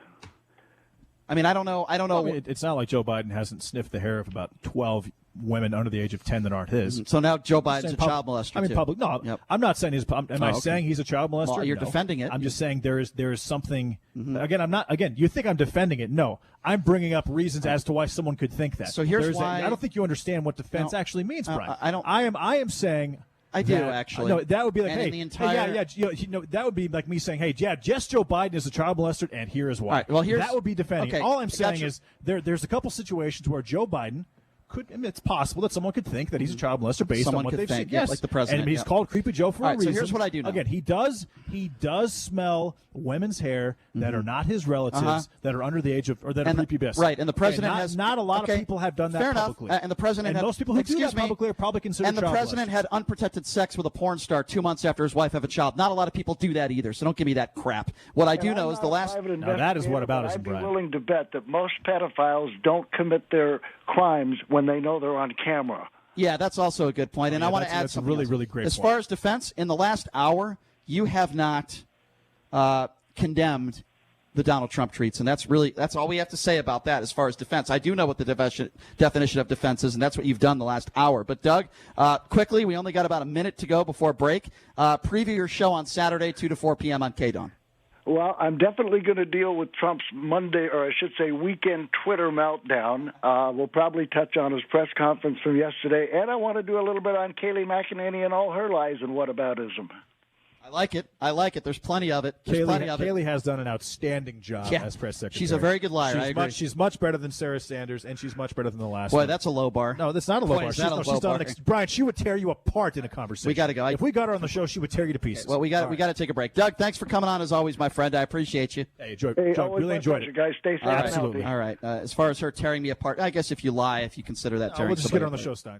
I mean, I don't know. I mean, it's not like Joe Biden hasn't sniffed the hair of about 12 women under the age of 10 that aren't his. So now Joe Biden's saying a child molester, I mean, too. public. No, Yep. I'm not saying he's. Am I okay. saying he's a child molester? Well, you're No. defending it. I'm just saying there is something. Mm-hmm. Again, I'm not. Again, you think I'm defending it? No, I'm bringing up reasons as to why someone could think that. So here's why- I don't think you understand what defense No, actually means, Brian. I don't- I am saying. I do, that- actually. No, that would be like, And hey, in the entire- that would be like me saying, hey, yeah, just Joe Biden is a child molester, and here is why. All right, well, that would be defending. okay, All I'm saying gotcha. is there's a couple situations where Joe Biden could. I mean, it's possible that someone could think that he's a child molester based Someone on what could they've think, seen. yeah, Yes, like the president, And he's yeah. called Creepy Joe for All a right, so reason. here's what I do know. Again, he does smell women's hair that are not his relatives that are under the age of or that Mm-hmm. And are the- creepy bis. right, and the president not, has- not a lot okay, of people have done that fair enough. publicly. And the president had- most people who do excuse that me, publicly are probably considered And the child president molesters. had unprotected sex with a porn star 2 months after his wife had a child. Not a lot of people do that either, so don't give me that crap. What I do And know I'm is not the a last. private Now, that is what investigator, about but us, I'd be Brian. willing to bet that most pedophiles don't commit their crimes when they know they're on camera. Yeah, that's also a good point, and Yeah, I want to that's- add that's a something really, else. really great As point. far as defense, in the last hour, you have not condemned the Donald Trump tweets, and that's all we have to say about that as far as defense. I do know what the definition of defense is, and that's what you've done the last hour. But Doug, quickly, we only got about a minute to go before break. Preview your show on Saturday, 2 to 4 p.m. on KDON. Well, I'm definitely going to deal with Trump's Monday, or I should say weekend Twitter meltdown. We'll probably touch on his press conference from yesterday, and I want to do a little bit on Kayleigh McEnany and all her lies and whataboutism. I like it. There's plenty of it. Kayleigh has done an outstanding job as press secretary. She's a very good liar. I agree. She's much better than Sarah Sanders, and she's much better than the last Boy, one. that's a low bar. No, that's not a low Boy, bar. is She's, that a no, low she's done bar. Brian, she would tear you apart in a conversation. We gotta go. If we got her on the show, she would tear you to pieces. Well, we got to take a break. Doug, thanks for coming on as always, my friend. I appreciate you. Hey, Joe, Hey, really my enjoyed pleasure, it. guys. Stay safe. All right. and healthy. All right. As far as her tearing me apart, I guess if you lie, if you consider that tearing We'll just get her on the somebody show, apart. Stein.